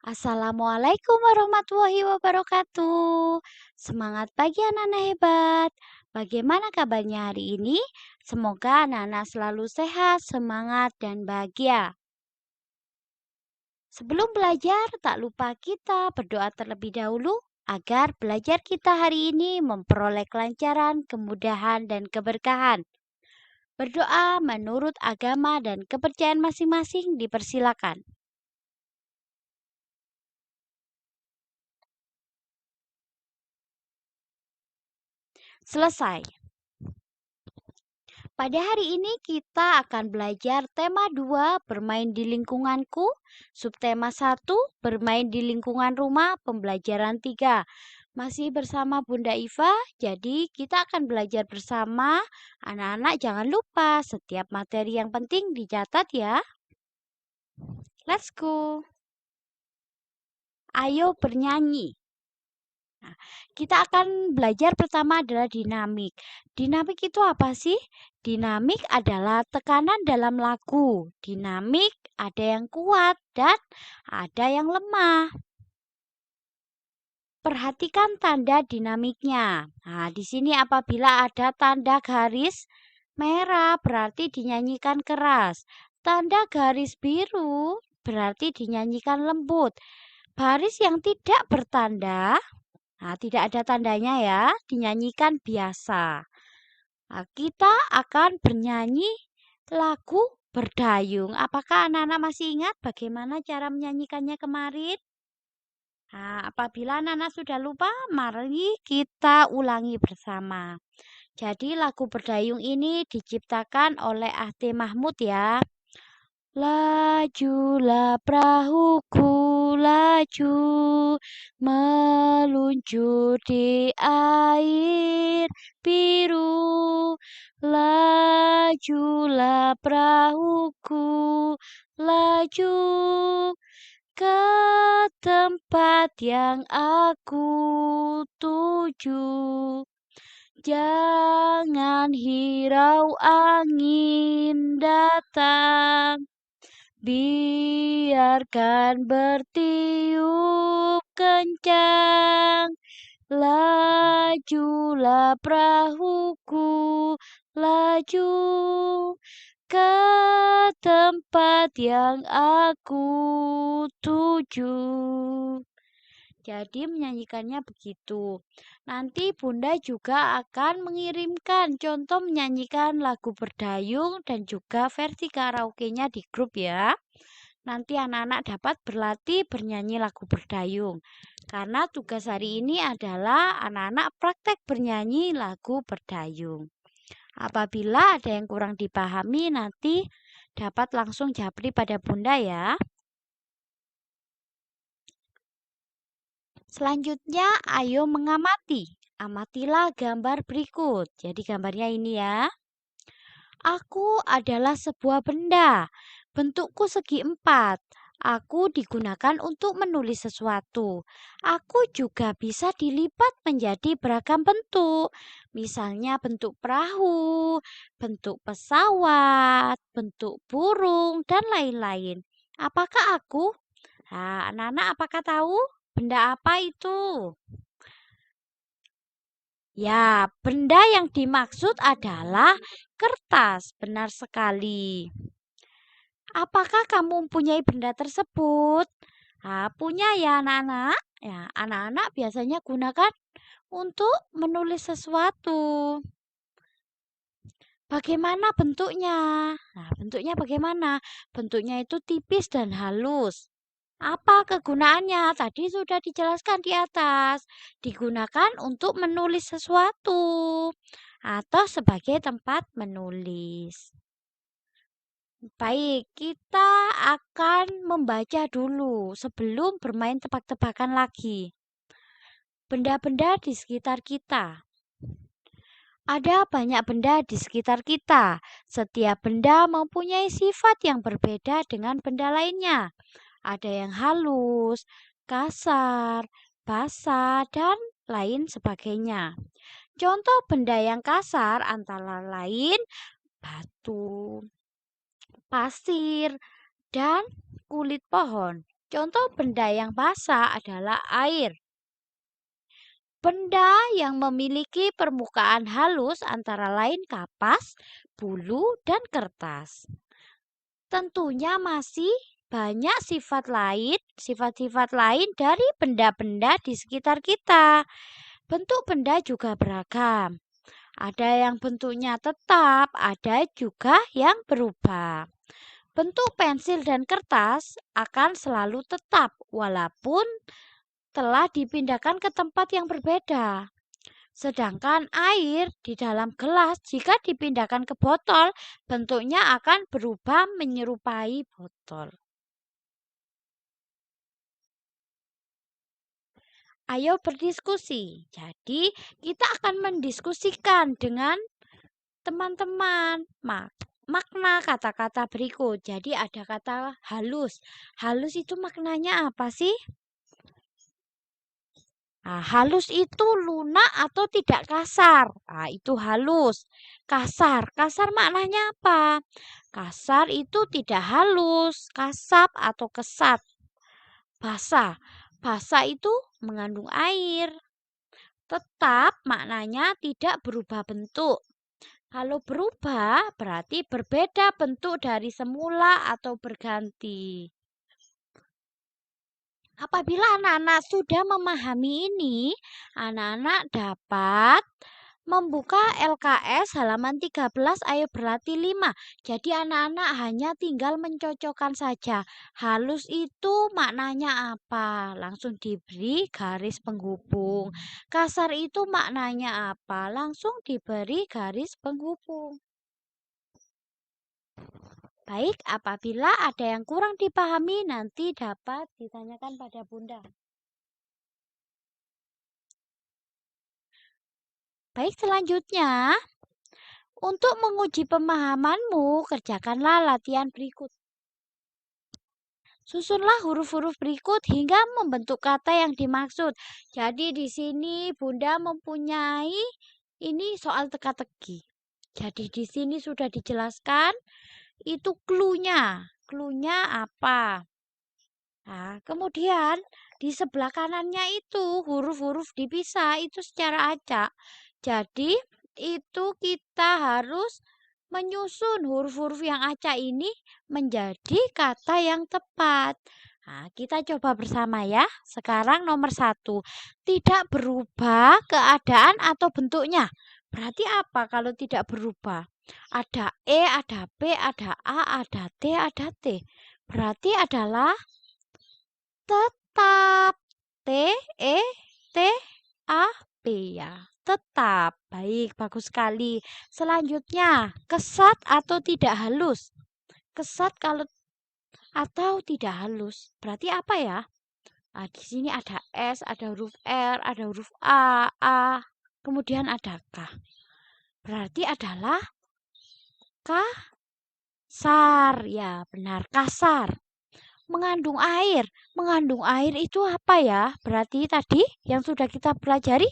Assalamualaikum warahmatullahi wabarakatuh. Semangat pagi anak-anak hebat. Bagaimana kabarnya hari ini? Semoga anak-anak selalu sehat, semangat, dan bahagia. Sebelum belajar, tak lupa kita berdoa terlebih dahulu agar belajar kita hari ini memperoleh kelancaran, kemudahan, dan keberkahan. Berdoa menurut agama dan kepercayaan masing-masing dipersilakan. Selesai. Pada hari ini kita akan belajar tema 2, bermain di lingkunganku, subtema 1, bermain di lingkungan rumah, pembelajaran 3. Masih bersama Bunda Iva, jadi kita akan belajar bersama. Anak-anak jangan lupa setiap materi yang penting dicatat ya. Let's go. Ayo bernyanyi. Nah, kita akan belajar pertama adalah dinamik. Dinamik itu apa sih? Dinamik adalah tekanan dalam lagu. Dinamik ada yang kuat dan ada yang lemah. Perhatikan tanda dinamiknya. Nah, di sini apabila ada tanda garis merah berarti dinyanyikan keras. Tanda garis biru berarti dinyanyikan lembut. Baris yang tidak bertanda, nah, tidak ada tandanya ya, dinyanyikan biasa. Nah, kita akan bernyanyi lagu Berdayung. Apakah anak-anak masih ingat bagaimana cara menyanyikannya kemarin? Nah, apabila anak-anak sudah lupa, mari kita ulangi bersama. Jadi lagu Berdayung ini diciptakan oleh A.T. Mahmud ya. Lajulah perahuku, laju, meluncur di air biru. Lajulah perahuku, laju, ke tempat yang aku tuju. Jangan hirau angin datang, biarkan bertiup kencang. Lajulah perahuku, laju, ke tempat yang aku tuju. Jadi menyanyikannya begitu. Nanti Bunda juga akan mengirimkan contoh menyanyikan lagu Berdayung dan juga versi karaoke-nya di grup ya. Nanti anak-anak dapat berlatih bernyanyi lagu Berdayung. Karena tugas hari ini adalah anak-anak praktek bernyanyi lagu Berdayung. Apabila ada yang kurang dipahami nanti dapat langsung japri pada Bunda ya. Selanjutnya, ayo mengamati. Amatilah gambar berikut. Jadi gambarnya ini ya. Aku adalah sebuah benda. Bentukku segi empat. Aku digunakan untuk menulis sesuatu. Aku juga bisa dilipat menjadi beragam bentuk. Misalnya bentuk perahu, bentuk pesawat, bentuk burung, dan lain-lain. Apakah aku? Nah, anak-anak apakah tahu? Benda apa itu? Ya, benda yang dimaksud adalah kertas. Benar sekali. Apakah kamu mempunyai benda tersebut? Nah, punya ya anak-anak. Ya, anak-anak biasanya gunakan untuk menulis sesuatu. Bagaimana bentuknya? Nah, bentuknya bagaimana? Bentuknya itu tipis dan halus. Apa kegunaannya? Tadi sudah dijelaskan di atas. Digunakan untuk menulis sesuatu atau sebagai tempat menulis. Baik, kita akan membaca dulu sebelum bermain tebak-tebakan lagi. Benda-benda di sekitar kita. Ada banyak benda di sekitar kita. Setiap benda mempunyai sifat yang berbeda dengan benda lainnya. Ada yang halus, kasar, basah, dan lain sebagainya. Contoh benda yang kasar antara lain batu, pasir, dan kulit pohon. Contoh benda yang basah adalah air. Benda yang memiliki permukaan halus antara lain kapas, bulu, dan kertas. Tentunya masih banyak sifat-sifat lain dari benda-benda di sekitar kita. Bentuk benda juga beragam. Ada yang bentuknya tetap, ada juga yang berubah. Bentuk pensil dan kertas akan selalu tetap walaupun telah dipindahkan ke tempat yang berbeda. Sedangkan air di dalam gelas jika dipindahkan ke botol, bentuknya akan berubah menyerupai botol. Ayo berdiskusi. Jadi, kita akan mendiskusikan dengan teman-teman makna kata-kata berikut. Jadi, ada kata halus. Halus itu maknanya apa sih? Nah, halus itu lunak atau tidak kasar. Nah, itu halus. Kasar. Kasar maknanya apa? Kasar itu tidak halus, kasar atau kesat. Basah. Basah itu mengandung air. Tetap maknanya tidak berubah bentuk. Kalau berubah berarti berbeda bentuk dari semula atau berganti. Apabila anak-anak sudah memahami ini, anak-anak dapat membuka LKS halaman 13 ayo berlatih 5. Jadi anak-anak hanya tinggal mencocokkan saja. Halus itu maknanya apa? Langsung diberi garis penghubung. Kasar itu maknanya apa? Langsung diberi garis penghubung. Baik, apabila ada yang kurang dipahami nanti dapat ditanyakan pada Bunda. Baik, selanjutnya untuk menguji pemahamanmu, kerjakanlah latihan berikut. Susunlah huruf-huruf berikut hingga membentuk kata yang dimaksud. Jadi di sini Bunda mempunyai ini soal teka-teki. Jadi di sini sudah dijelaskan itu clue-nya. Clue-nya apa? Nah, kemudian di sebelah kanannya itu huruf-huruf dipisah itu secara acak. Jadi itu kita harus menyusun huruf-huruf yang acak ini menjadi kata yang tepat. Nah, kita coba bersama ya. Sekarang nomor 1. Tidak berubah keadaan atau bentuknya. Berarti apa kalau tidak berubah? Ada E, ada B, ada A, ada T, ada T. Berarti adalah tetap. T, E, T, A, B ya. Tetap. Baik, bagus sekali. Selanjutnya, kesat atau tidak halus. Kesat kalau atau tidak halus. Berarti apa ya? Nah, di sini ada S, ada huruf R, ada huruf A, kemudian ada K. Berarti adalah kasar. Ya, benar, kasar. Mengandung air. Mengandung air itu apa ya? Berarti tadi yang sudah kita pelajari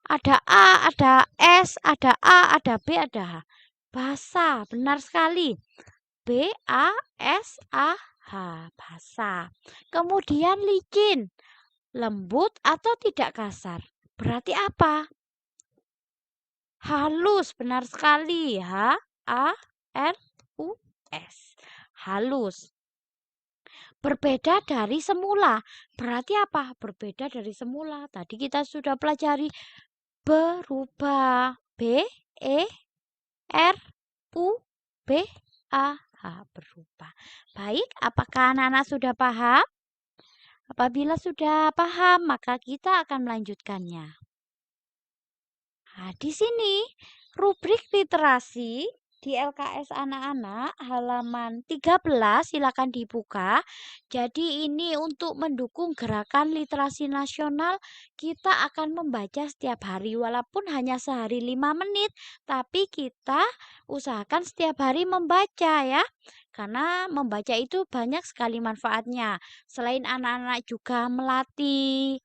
ada A, ada S, ada A, ada B, ada H. Basah, benar sekali. B, A, S, A, H. Basah. Kemudian licin. Lembut atau tidak kasar. Berarti apa? Halus, benar sekali. H, A, L, U, S. Halus. Berbeda dari semula. Berarti apa? Berbeda dari semula. Tadi kita sudah pelajari berubah. B, E, R, U, B, A, H. Berubah. Baik, apakah anak-anak sudah paham? Apabila sudah paham, maka kita akan melanjutkannya. Nah, di sini rubrik literasi di LKS anak-anak halaman 13 silakan dibuka. Jadi ini untuk mendukung gerakan literasi nasional kita akan membaca setiap hari walaupun hanya sehari 5 menit tapi kita usahakan setiap hari membaca ya. Karena membaca itu banyak sekali manfaatnya. Selain anak-anak juga melatih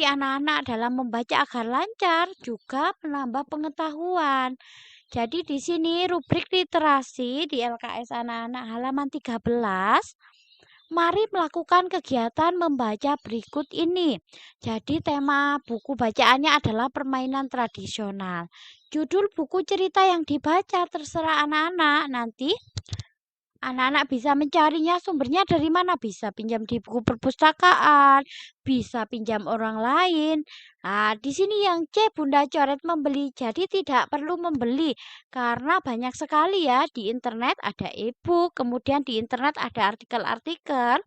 anak-anak dalam membaca agar lancar juga menambah pengetahuan. Jadi di sini rubrik literasi di LKS anak-anak halaman 13 Mari melakukan kegiatan membaca berikut ini. Jadi tema buku bacaannya adalah permainan tradisional. Judul buku cerita yang dibaca terserah anak-anak. Nanti anak-anak bisa mencarinya sumbernya dari mana? Bisa pinjam di buku perpustakaan, bisa pinjam orang lain. Nah, di sini yang C Bunda coret membeli. Jadi tidak perlu membeli karena banyak sekali ya di internet ada e-book, kemudian di internet ada artikel-artikel.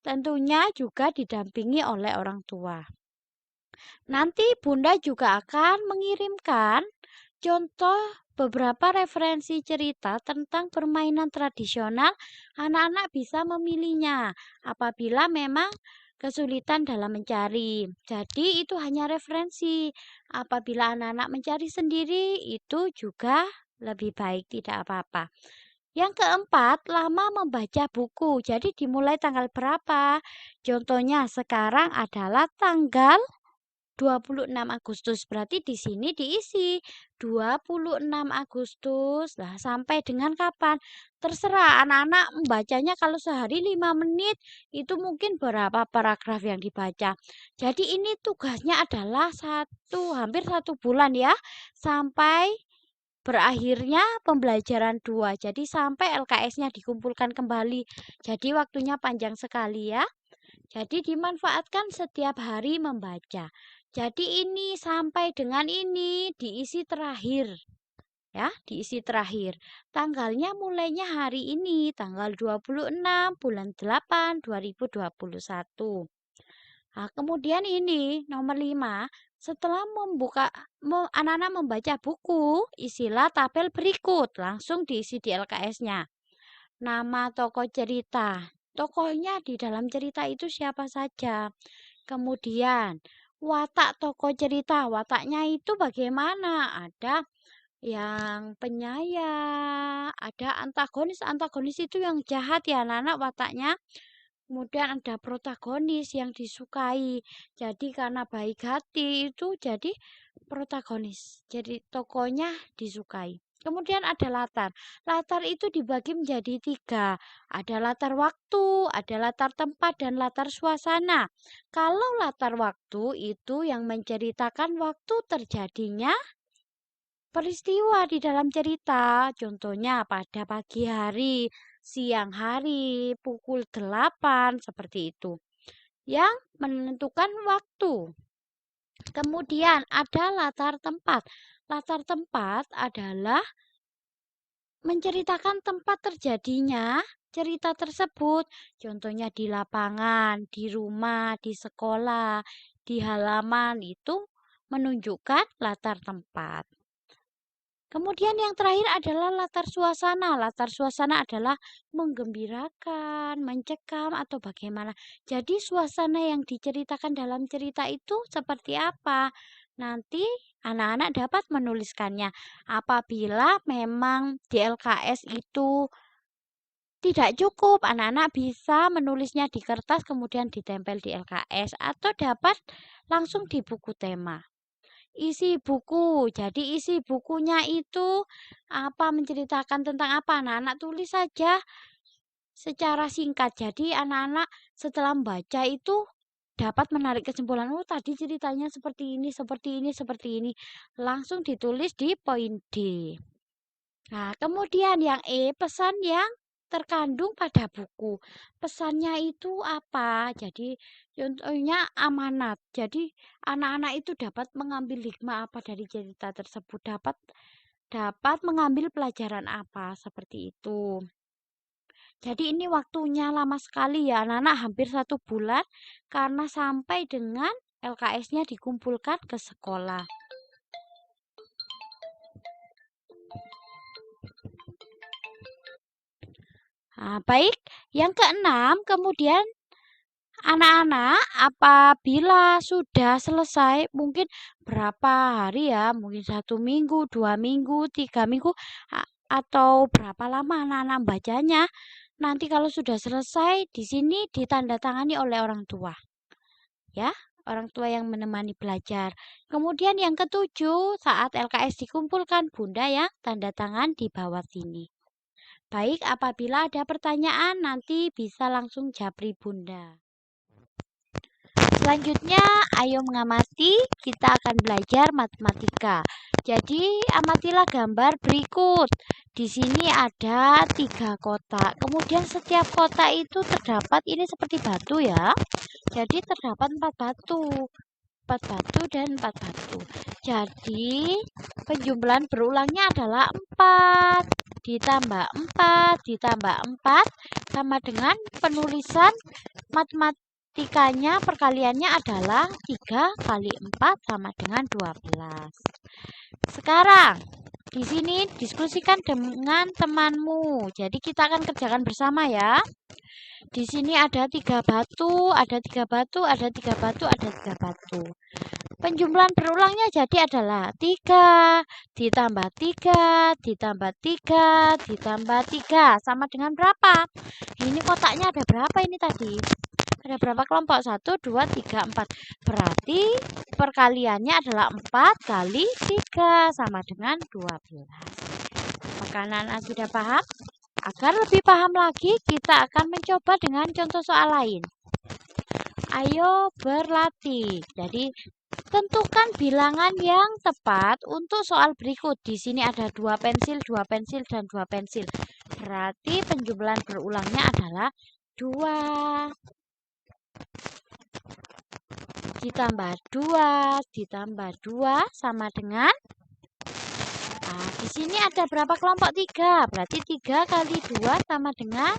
Tentunya juga didampingi oleh orang tua. Nanti Bunda juga akan mengirimkan contoh beberapa referensi cerita tentang permainan tradisional. Anak-anak bisa memilihnya apabila memang kesulitan dalam mencari. Jadi itu hanya referensi. Apabila anak-anak mencari sendiri itu juga lebih baik, tidak apa-apa. Yang keempat, lama membaca buku. Jadi dimulai tanggal berapa? Contohnya sekarang adalah tanggal 26 Agustus. Berarti di sini diisi 26 Agustus. Nah, sampai dengan kapan? Terserah anak-anak membacanya kalau sehari 5 menit itu mungkin berapa paragraf yang dibaca. Jadi ini tugasnya adalah hampir 1 bulan ya. Sampai berakhirnya pembelajaran 2. Jadi sampai LKS-nya dikumpulkan kembali. Jadi waktunya panjang sekali ya. Jadi dimanfaatkan setiap hari membaca. Jadi ini sampai dengan ini diisi terakhir. Ya, diisi terakhir. Tanggalnya mulainya hari ini, tanggal 26 bulan 8 2021. Nah, kemudian ini nomor 5, setelah anak-anak membaca buku, isilah tabel berikut, langsung diisi di LKS-nya. Nama tokoh cerita. Tokohnya di dalam cerita itu siapa saja. Kemudian watak tokoh cerita. Wataknya itu bagaimana? Ada yang penyayang, ada antagonis. Antagonis itu yang jahat ya anak-anak wataknya. Kemudian ada protagonis yang disukai. Jadi karena baik hati itu jadi protagonis. Jadi tokohnya disukai. Kemudian ada latar. Latar itu dibagi menjadi 3. Ada latar waktu, ada latar tempat, dan latar suasana. Kalau latar waktu itu yang menceritakan waktu terjadinya peristiwa di dalam cerita. Contohnya pada pagi hari, siang hari, pukul 8, seperti itu. Yang menentukan waktu. Kemudian ada latar tempat. Latar tempat adalah menceritakan tempat terjadinya cerita tersebut. Contohnya di lapangan, di rumah, di sekolah, di halaman itu menunjukkan latar tempat. Kemudian yang terakhir adalah latar suasana. Latar suasana adalah menggembirakan, mencekam, atau bagaimana. Jadi suasana yang diceritakan dalam cerita itu seperti apa? Nanti anak-anak dapat menuliskannya. Apabila memang di LKS itu tidak cukup, anak-anak bisa menulisnya di kertas kemudian ditempel di LKS atau dapat langsung di buku tema. Isi buku. Jadi isi bukunya itu apa menceritakan tentang apa? Anak-anak tulis saja secara singkat. Jadi anak-anak setelah membaca itu dapat menarik kesimpulan. Oh, tadi ceritanya seperti ini, seperti ini, seperti ini. Langsung ditulis di poin D. Nah, kemudian yang E, pesan yang terkandung pada buku. Pesannya itu apa? Jadi contohnya amanat. Jadi anak-anak itu dapat mengambil hikmah apa dari cerita tersebut, dapat mengambil pelajaran apa seperti itu. Jadi ini waktunya lama sekali ya anak-anak, hampir 1 bulan karena sampai dengan LKS-nya dikumpulkan ke sekolah. Nah, baik, yang keenam, kemudian anak-anak apabila sudah selesai mungkin berapa hari ya, mungkin 1 minggu, 2 minggu, 3 minggu, atau berapa lama anak-anak bacanya. Nanti kalau sudah selesai, di sini ditandatangani oleh orang tua. Ya, orang tua yang menemani belajar. Kemudian yang ketujuh, saat LKS dikumpulkan, Bunda yang tanda tangan di bawah sini. Baik, apabila ada pertanyaan nanti bisa langsung japri Bunda. Selanjutnya, ayo mengamati, kita akan belajar matematika. Jadi, amatilah gambar berikut. Di sini ada 3 kotak. Kemudian setiap kotak itu terdapat, ini seperti batu ya. Jadi terdapat 4 batu. 4 batu dan 4 batu. Jadi, penjumlahan berulangnya adalah 4. Ditambah 4, ditambah 4, sama dengan penulisan matematikanya perkaliannya adalah 3 kali 4 sama dengan 12. Sekarang, di sini diskusikan dengan temanmu. Jadi kita akan kerjakan bersama ya. Di sini ada 3 batu, ada 3 batu, ada 3 batu, ada 3 batu. Penjumlahan berulangnya jadi adalah 3 ditambah 3 ditambah 3 ditambah 3 sama dengan berapa? Ini kotaknya ada berapa ini tadi? Ada berapa kelompok? 1, 2, 3, 4. Berarti perkaliannya adalah 4 kali 3 sama dengan 12. Apakah anak-anak sudah paham? Agar lebih paham lagi, kita akan mencoba dengan contoh soal lain. Ayo berlatih. Jadi, tentukan bilangan yang tepat untuk soal berikut. Di sini ada 2 pensil, 2 pensil, dan 2 pensil. Berarti penjumlahan berulangnya adalah 2. Ditambah 2, ditambah 2 sama dengan di sini ada berapa kelompok? 3. Berarti 3 kali 2 sama dengan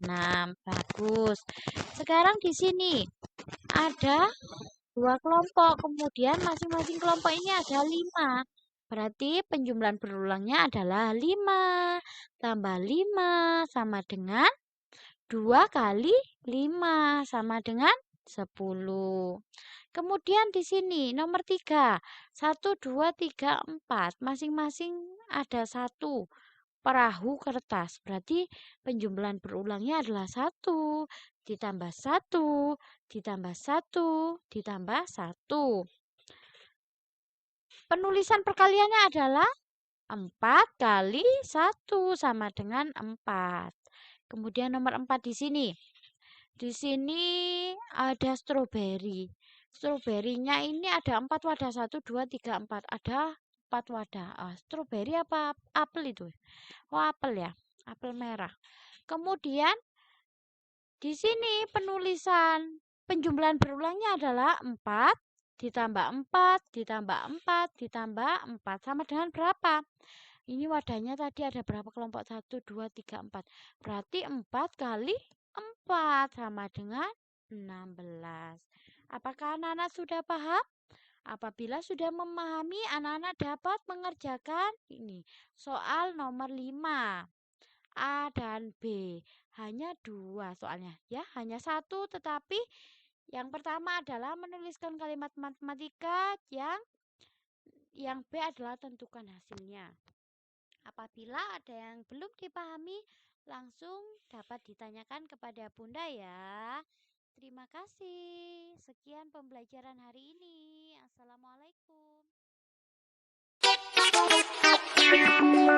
6. Bagus. Sekarang di sini ada 2 kelompok. Kemudian masing-masing kelompok ini ada 5. Berarti penjumlahan berulangnya adalah 5 tambah 5 sama dengan 2 kali 5 sama dengan 10. Kemudian di sini nomor 3, 1, 2, 3, 4. Masing-masing ada 1 perahu kertas. Berarti penjumlahan berulangnya adalah 1 ditambah 1 ditambah 1 ditambah 1. Penulisan perkaliannya adalah 4 kali 1 sama dengan 4. Kemudian nomor 4 di sini. Di sini ada stroberi. Stroberinya ini ada 4 wadah. 1, 2, 3, 4. Ada 4 wadah. Stroberi apa apel itu? Oh, apel ya. Apel merah. Kemudian di sini penulisan penjumlahan berulangnya adalah 4 ditambah 4 ditambah 4 ditambah 4 sama dengan berapa? Ini wadahnya tadi ada berapa kelompok? 1, 2, 3, 4. Berarti 4 kali 4 sama dengan 16. Apakah anak-anak sudah paham? Apabila sudah memahami, anak-anak dapat mengerjakan ini. Soal nomor 5. A dan B. Hanya 2 soalnya. Ya, hanya 1, tetapi yang pertama adalah menuliskan kalimat matematika, yang B adalah tentukan hasilnya. Apabila ada yang belum dipahami, langsung dapat ditanyakan kepada Bunda ya. Terima kasih. Sekian pembelajaran hari ini. Assalamualaikum.